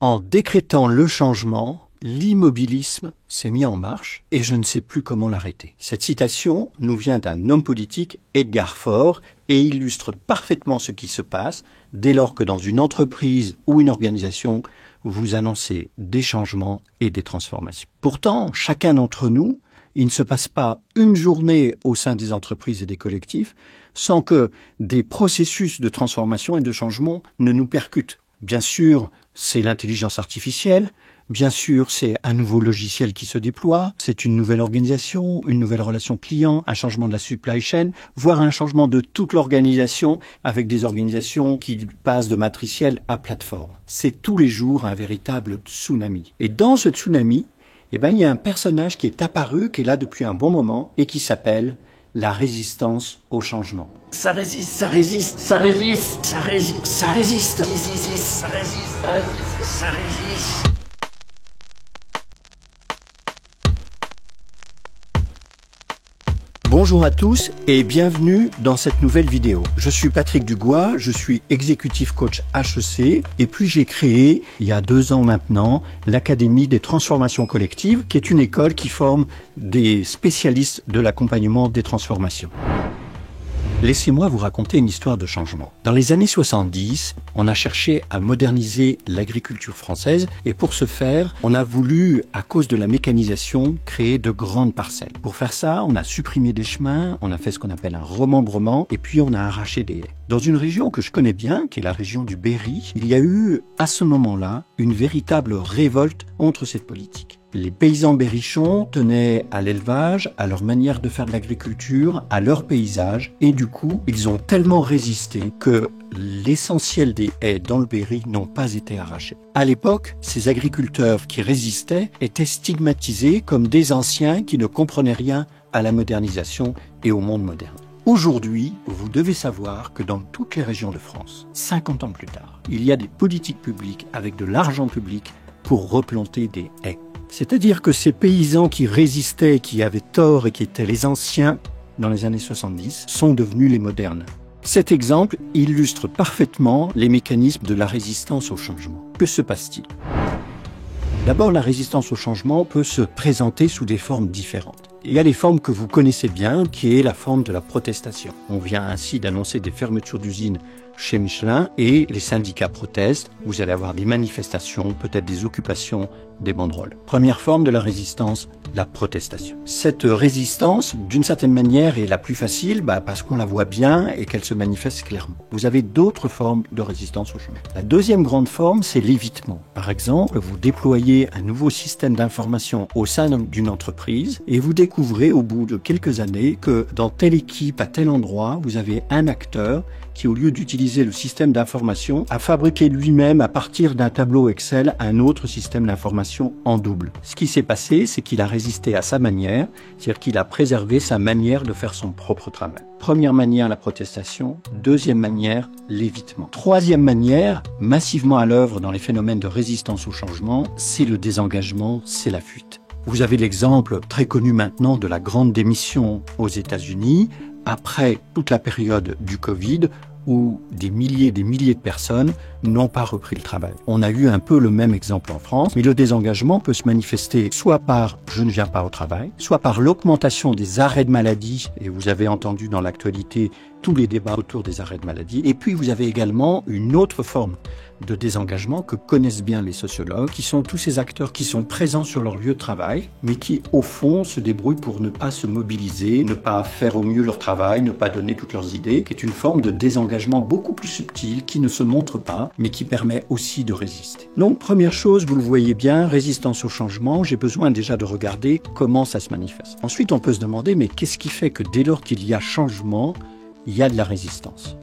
En décrétant le changement, l'immobilisme s'est mis en marche et je ne sais plus comment l'arrêter. Cette citation nous vient d'un homme politique, Edgar Faure, et illustre parfaitement ce qui se passe dès lors que dans une entreprise ou une organisation, vous annoncez des changements et des transformations. Pourtant, chacun d'entre nous, il ne se passe pas une journée au sein des entreprises et des collectifs sans que des processus de transformation et de changement ne nous percutent. Bien sûr, c'est l'intelligence artificielle. Bien sûr, c'est un nouveau logiciel qui se déploie, c'est une nouvelle organisation, une nouvelle relation client, un changement de la supply chain, voire un changement de toute l'organisation avec des organisations qui passent de matriciel à plateforme. C'est tous les jours un véritable tsunami. Et dans ce tsunami, il y a un personnage qui est apparu, qui est là depuis un bon moment et qui s'appelle la résistance au changement. Ça résiste, ça résiste, ça résiste, ça résiste, ça résiste, ça résiste, ça résiste, ça résiste. Bonjour à tous et bienvenue dans cette nouvelle vidéo. Je suis Patrick Dugois, je suis exécutif coach HEC et puis j'ai créé, il y a 2 ans maintenant, l'Académie des transformations collectives qui est une école qui forme des spécialistes de l'accompagnement des transformations. Laissez-moi vous raconter une histoire de changement. Dans les années 70, on a cherché à moderniser l'agriculture française et pour ce faire, on a voulu, à cause de la mécanisation, créer de grandes parcelles. Pour faire ça, on a supprimé des chemins, on a fait ce qu'on appelle un remembrement et puis on a arraché des haies. Dans une région que je connais bien, qui est la région du Berry, il y a eu, à ce moment-là, une véritable révolte contre cette politique. Les paysans berrichons tenaient à l'élevage, à leur manière de faire de l'agriculture, à leur paysage, et du coup, ils ont tellement résisté que l'essentiel des haies dans le Berry n'ont pas été arrachés. À l'époque, ces agriculteurs qui résistaient étaient stigmatisés comme des anciens qui ne comprenaient rien à la modernisation et au monde moderne. Aujourd'hui, vous devez savoir que dans toutes les régions de France, 50 ans plus tard, il y a des politiques publiques avec de l'argent public pour replanter des haies. C'est-à-dire que ces paysans qui résistaient, qui avaient tort et qui étaient les anciens dans les années 70, sont devenus les modernes. Cet exemple illustre parfaitement les mécanismes de la résistance au changement. Que se passe-t-il ? D'abord, la résistance au changement peut se présenter sous des formes différentes. Il y a les formes que vous connaissez bien, qui est la forme de la protestation. On vient ainsi d'annoncer des fermetures d'usines chez Michelin et les syndicats protestent. Vous allez avoir des manifestations, peut-être des occupations, des banderoles. Première forme de la résistance, la protestation. Cette résistance, d'une certaine manière, est la plus facile parce qu'on la voit bien et qu'elle se manifeste clairement. Vous avez d'autres formes de résistance au changement. La deuxième grande forme, c'est l'évitement. Par exemple, vous déployez un nouveau système d'information au sein d'une entreprise et vous découvrez au bout de quelques années que dans telle équipe, à tel endroit, vous avez un acteur qui, au lieu d'utiliser le système d'information, a fabriqué lui-même, à partir d'un tableau Excel, un autre système d'information en double. Ce qui s'est passé, c'est qu'il a résisté à sa manière, c'est-à-dire qu'il a préservé sa manière de faire son propre travail. Première manière, la protestation. Deuxième manière, l'évitement. Troisième manière, massivement à l'œuvre dans les phénomènes de résistance au changement, c'est le désengagement, c'est la fuite. Vous avez l'exemple très connu maintenant de la grande démission aux États-Unis, après toute la période du Covid, où des milliers de personnes n'ont pas repris le travail. On a eu un peu le même exemple en France, mais le désengagement peut se manifester soit par « je ne viens pas au travail », soit par l'augmentation des arrêts de maladie, et vous avez entendu dans l'actualité tous les débats autour des arrêts de maladie, et puis vous avez également une autre forme de désengagement que connaissent bien les sociologues, qui sont tous ces acteurs qui sont présents sur leur lieu de travail, mais qui, au fond, se débrouillent pour ne pas se mobiliser, ne pas faire au mieux leur travail, ne pas donner toutes leurs idées, qui est une forme de désengagement beaucoup plus subtile, qui ne se montre pas, mais qui permet aussi de résister. Donc, première chose, vous le voyez bien, résistance au changement, j'ai besoin déjà de regarder comment ça se manifeste. Ensuite, on peut se demander, mais qu'est-ce qui fait que dès lors qu'il y a changement, il y a de la résistance ?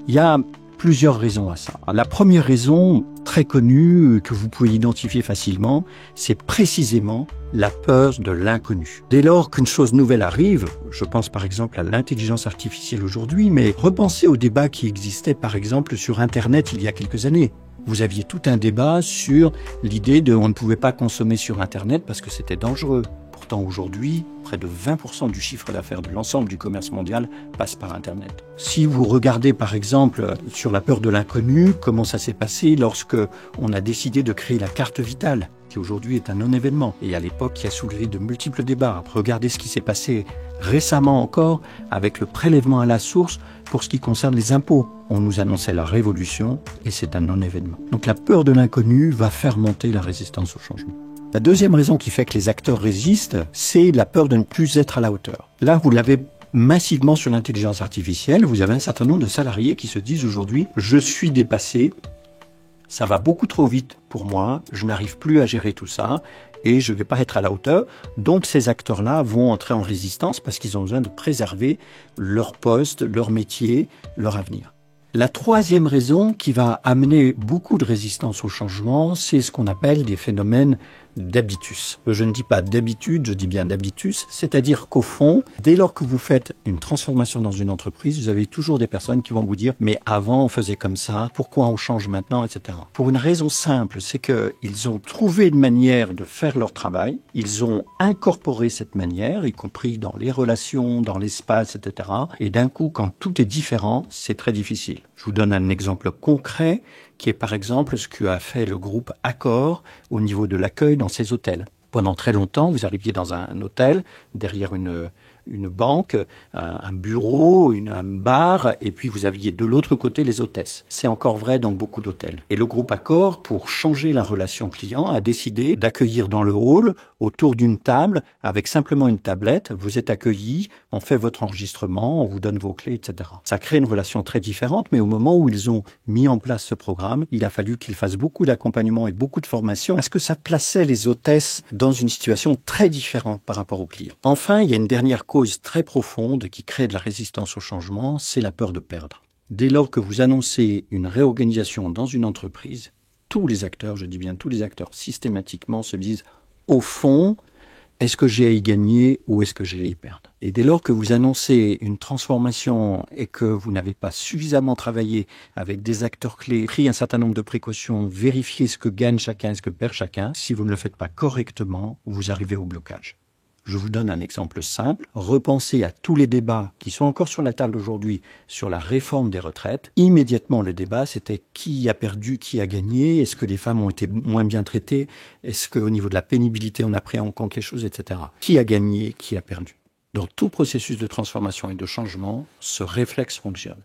Il y a plusieurs raisons à ça. La première raison, très connue, que vous pouvez identifier facilement, c'est précisément la peur de l'inconnu. Dès lors qu'une chose nouvelle arrive, je pense par exemple à l'intelligence artificielle aujourd'hui, mais repensez au débat qui existait par exemple sur Internet il y a quelques années. Vous aviez tout un débat sur l'idée de on ne pouvait pas consommer sur Internet parce que c'était dangereux. important aujourd'hui. Près de 20% du chiffre d'affaires de l'ensemble du commerce mondial passe par Internet. Si vous regardez par exemple sur la peur de l'inconnu, comment ça s'est passé lorsque on a décidé de créer la carte vitale, qui aujourd'hui est un non-événement, et à l'époque qui a soulevé de multiples débats. Regardez ce qui s'est passé récemment encore avec le prélèvement à la source pour ce qui concerne les impôts. On nous annonçait la révolution et c'est un non-événement. Donc la peur de l'inconnu va faire monter la résistance au changement. La deuxième raison qui fait que les acteurs résistent, c'est la peur de ne plus être à la hauteur. Là, vous l'avez massivement sur l'intelligence artificielle. Vous avez un certain nombre de salariés qui se disent aujourd'hui « je suis dépassé, ça va beaucoup trop vite pour moi, je n'arrive plus à gérer tout ça et je ne vais pas être à la hauteur ». Donc ces acteurs-là vont entrer en résistance parce qu'ils ont besoin de préserver leur poste, leur métier, leur avenir. La troisième raison qui va amener beaucoup de résistance au changement, c'est ce qu'on appelle des phénomènes d'habitus. Je ne dis pas d'habitude, je dis bien d'habitus, c'est-à-dire qu'au fond, dès lors que vous faites une transformation dans une entreprise, vous avez toujours des personnes qui vont vous dire « mais avant on faisait comme ça, pourquoi on change maintenant ?» etc. Pour une raison simple, c'est qu'ils ont trouvé une manière de faire leur travail, ils ont incorporé cette manière, y compris dans les relations, dans l'espace, etc. Et d'un coup, quand tout est différent, c'est très difficile. Je vous donne un exemple concret qui est par exemple ce qu'a fait le groupe Accor au niveau de l'accueil dans ses hôtels. Pendant très longtemps, vous arriviez dans un hôtel, derrière une banque, un bureau, un bar, et puis vous aviez de l'autre côté les hôtesses. C'est encore vrai dans beaucoup d'hôtels. Et le groupe Accor, pour changer la relation client, a décidé d'accueillir dans le hall, autour d'une table, avec simplement une tablette, vous êtes accueillis, on fait votre enregistrement, on vous donne vos clés, etc. Ça crée une relation très différente, mais au moment où ils ont mis en place ce programme, il a fallu qu'ils fassent beaucoup d'accompagnement et beaucoup de formation, parce que ça plaçait les hôtesses dans une situation très différente par rapport aux clients. Enfin, il y a une dernière cause très profonde qui crée de la résistance au changement, c'est la peur de perdre. Dès lors que vous annoncez une réorganisation dans une entreprise, tous les acteurs, je dis bien tous les acteurs, systématiquement se disent « au fond, est-ce que j'ai à y gagner ou est-ce que j'ai à y perdre ?» Et dès lors que vous annoncez une transformation et que vous n'avez pas suffisamment travaillé avec des acteurs clés, pris un certain nombre de précautions, vérifié ce que gagne chacun et ce que perd chacun, si vous ne le faites pas correctement, vous arrivez au blocage. Je vous donne un exemple simple. Repensez à tous les débats qui sont encore sur la table aujourd'hui sur la réforme des retraites. Immédiatement, le débat, c'était qui a perdu, qui a gagné, est-ce que les femmes ont été moins bien traitées, est-ce qu'au niveau de la pénibilité, on a pris en compte quelque chose, etc. Qui a gagné, qui a perdu. Dans tout processus de transformation et de changement, ce réflexe fonctionne.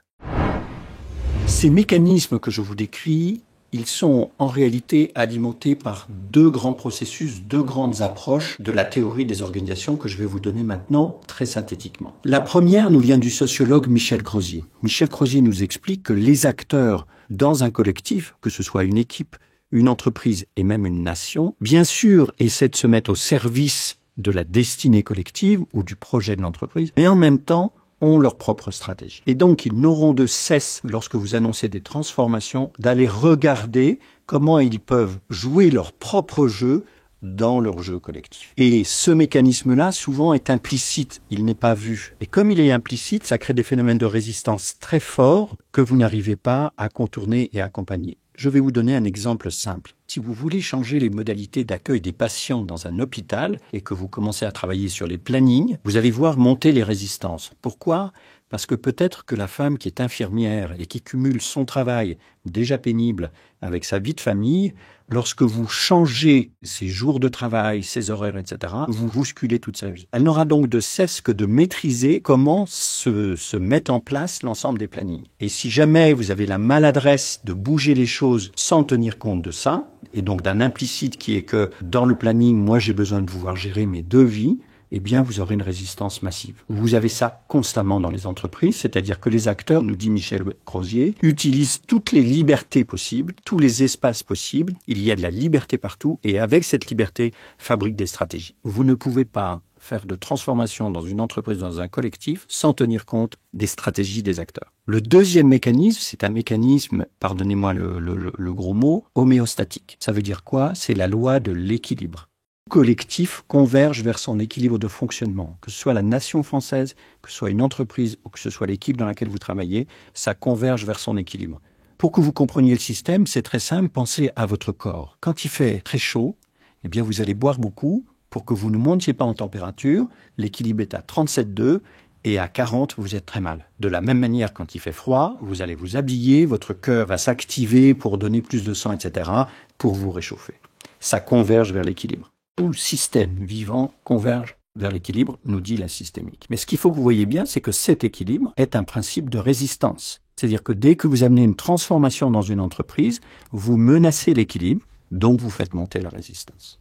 Ces mécanismes que je vous décris, ils sont en réalité alimentés par deux grands processus, deux grandes approches de la théorie des organisations que je vais vous donner maintenant très synthétiquement. La première nous vient du sociologue Michel Crozier. Michel Crozier nous explique que les acteurs dans un collectif, que ce soit une équipe, une entreprise et même une nation, bien sûr essaient de se mettre au service de la destinée collective ou du projet de l'entreprise, mais en même temps ont leur propre stratégie. Et donc, ils n'auront de cesse, lorsque vous annoncez des transformations, d'aller regarder comment ils peuvent jouer leur propre jeu dans leur jeu collectif. Et ce mécanisme-là, souvent, est implicite. Il n'est pas vu. Et comme il est implicite, ça crée des phénomènes de résistance très forts que vous n'arrivez pas à contourner et accompagner. Je vais vous donner un exemple simple. Si vous voulez changer les modalités d'accueil des patients dans un hôpital et que vous commencez à travailler sur les plannings, vous allez voir monter les résistances. Pourquoi ? Parce que peut-être que la femme qui est infirmière et qui cumule son travail déjà pénible avec sa vie de famille, lorsque vous changez ses jours de travail, ses horaires, etc., vous bousculez toute sa vie. Elle n'aura donc de cesse que de maîtriser comment se met en place l'ensemble des plannings. Et si jamais vous avez la maladresse de bouger les choses sans tenir compte de ça, et donc d'un implicite qui est que dans le planning, moi j'ai besoin de pouvoir gérer mes deux vies, eh bien, vous aurez une résistance massive. Vous avez ça constamment dans les entreprises, c'est-à-dire que les acteurs, nous dit Michel Crozier, utilisent toutes les libertés possibles, tous les espaces possibles. Il y a de la liberté partout et avec cette liberté, fabriquent des stratégies. Vous ne pouvez pas faire de transformation dans une entreprise, dans un collectif, sans tenir compte des stratégies des acteurs. Le deuxième mécanisme, c'est un mécanisme, pardonnez-moi le gros mot, homéostatique. Ça veut dire quoi ? C'est la loi de l'équilibre. Collectif converge vers son équilibre de fonctionnement. Que ce soit la nation française, que ce soit une entreprise ou que ce soit l'équipe dans laquelle vous travaillez, ça converge vers son équilibre. Pour que vous compreniez le système, c'est très simple, pensez à votre corps. Quand il fait très chaud, eh bien vous allez boire beaucoup pour que vous ne montiez pas en température. L'équilibre est à 37,2 et à 40, vous êtes très mal. De la même manière, quand il fait froid, vous allez vous habiller, votre cœur va s'activer pour donner plus de sang, etc., pour vous réchauffer. Ça converge vers l'équilibre. Tout le système vivant converge vers l'équilibre, nous dit la systémique. Mais ce qu'il faut que vous voyez bien, c'est que cet équilibre est un principe de résistance. C'est-à-dire que dès que vous amenez une transformation dans une entreprise, vous menacez l'équilibre, donc vous faites monter la résistance.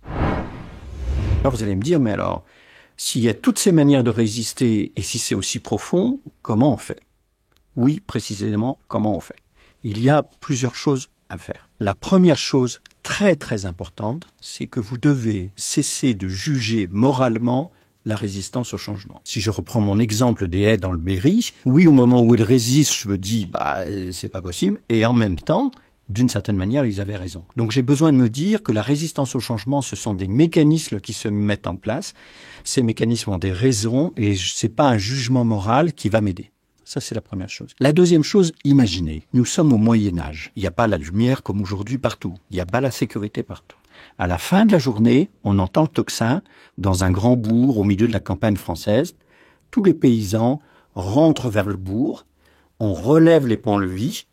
Alors vous allez me dire, mais alors, s'il y a toutes ces manières de résister et si c'est aussi profond, comment on fait? Oui, précisément, comment on fait? Il y a plusieurs choses à faire. La première chose très très importante, c'est que vous devez cesser de juger moralement la résistance au changement. Si je reprends mon exemple des haies dans le Berry, oui, au moment où elles résistent, je me dis, c'est pas possible, et en même temps, d'une certaine manière, ils avaient raison. Donc j'ai besoin de me dire que la résistance au changement, ce sont des mécanismes qui se mettent en place. Ces mécanismes ont des raisons et c'est pas un jugement moral qui va m'aider. Ça, c'est la première chose. La deuxième chose, imaginez, nous sommes au Moyen-Âge. Il n'y a pas la lumière comme aujourd'hui partout. Il n'y a pas la sécurité partout. À la fin de la journée, on entend le tocsin dans un grand bourg au milieu de la campagne française. Tous les paysans rentrent vers le bourg. On relève les ponts-levis.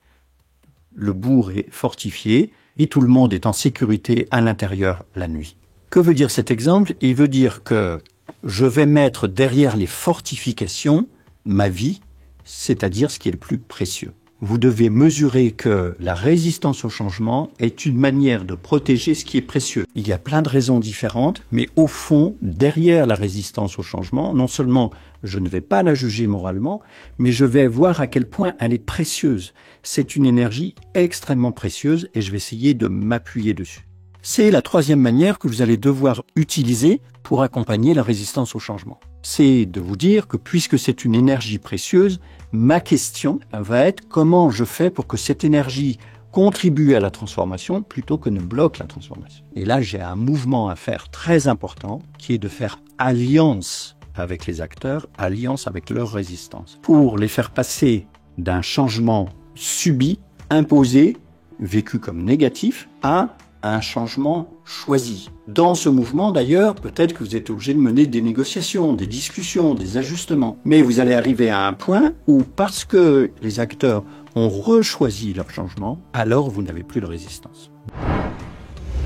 Le bourg est fortifié et tout le monde est en sécurité à l'intérieur la nuit. Que veut dire cet exemple? Il veut dire que je vais mettre derrière les fortifications ma vie, c'est-à-dire ce qui est le plus précieux. Vous devez mesurer que la résistance au changement est une manière de protéger ce qui est précieux. Il y a plein de raisons différentes, mais au fond, derrière la résistance au changement, non seulement je ne vais pas la juger moralement, mais je vais voir à quel point elle est précieuse. C'est une énergie extrêmement précieuse et je vais essayer de m'appuyer dessus. C'est la troisième manière que vous allez devoir utiliser pour accompagner la résistance au changement. C'est de vous dire que puisque c'est une énergie précieuse, ma question va être comment je fais pour que cette énergie contribue à la transformation plutôt que ne bloque la transformation. Et là, j'ai un mouvement à faire très important qui est de faire alliance avec les acteurs, alliance avec leur résistance, pour les faire passer d'un changement subi, imposé, vécu comme négatif, à un changement choisi. Dans ce mouvement, d'ailleurs, peut-être que vous êtes obligé de mener des négociations, des discussions, des ajustements. Mais vous allez arriver à un point où, parce que les acteurs ont rechoisi leur changement, alors vous n'avez plus de résistance.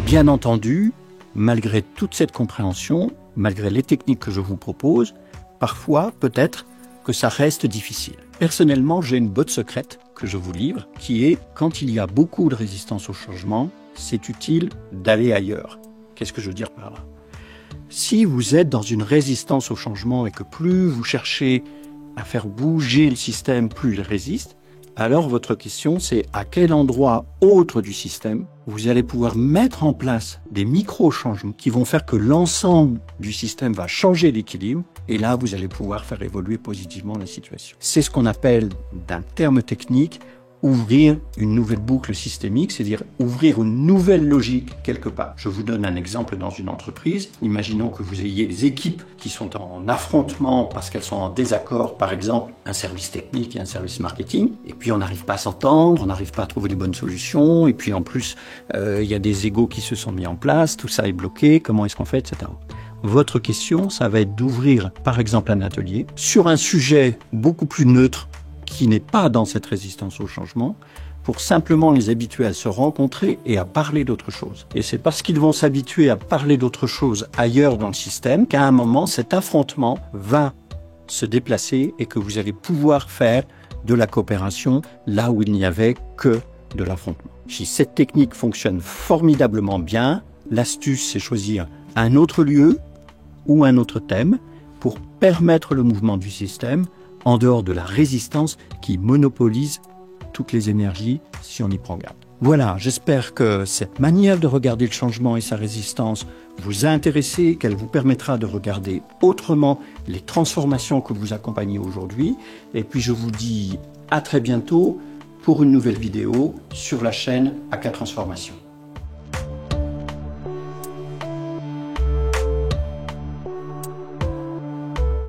Bien entendu, malgré toute cette compréhension, malgré les techniques que je vous propose, parfois, peut-être, que ça reste difficile. Personnellement, j'ai une botte secrète que je vous livre, qui est, quand il y a beaucoup de résistance au changement, c'est utile d'aller ailleurs. Qu'est-ce que je veux dire par là? Si vous êtes dans une résistance au changement et que plus vous cherchez à faire bouger le système, plus il résiste, alors votre question c'est à quel endroit autre du système vous allez pouvoir mettre en place des micro-changements qui vont faire que l'ensemble du système va changer l'équilibre et là vous allez pouvoir faire évoluer positivement la situation. C'est ce qu'on appelle d'un terme technique ouvrir une nouvelle boucle systémique, c'est-à-dire ouvrir une nouvelle logique quelque part. Je vous donne un exemple dans une entreprise. Imaginons que vous ayez des équipes qui sont en affrontement parce qu'elles sont en désaccord, par exemple un service technique et un service marketing, et puis on n'arrive pas à s'entendre, on n'arrive pas à trouver les bonnes solutions, et puis en plus il y a des égos qui se sont mis en place, tout ça est bloqué, comment est-ce qu'on fait, etc. Votre question, ça va être d'ouvrir par exemple un atelier sur un sujet beaucoup plus neutre, qui n'est pas dans cette résistance au changement, pour simplement les habituer à se rencontrer et à parler d'autre chose. Et c'est parce qu'ils vont s'habituer à parler d'autre chose ailleurs dans le système qu'à un moment, cet affrontement va se déplacer et que vous allez pouvoir faire de la coopération là où il n'y avait que de l'affrontement. Si cette technique fonctionne formidablement bien, l'astuce, c'est choisir un autre lieu ou un autre thème pour permettre le mouvement du système en dehors de la résistance qui monopolise toutes les énergies si on y prend garde. Voilà, j'espère que cette manière de regarder le changement et sa résistance vous a intéressé, qu'elle vous permettra de regarder autrement les transformations que vous accompagnez aujourd'hui. Et puis je vous dis à très bientôt pour une nouvelle vidéo sur la chaîne AK Transformation.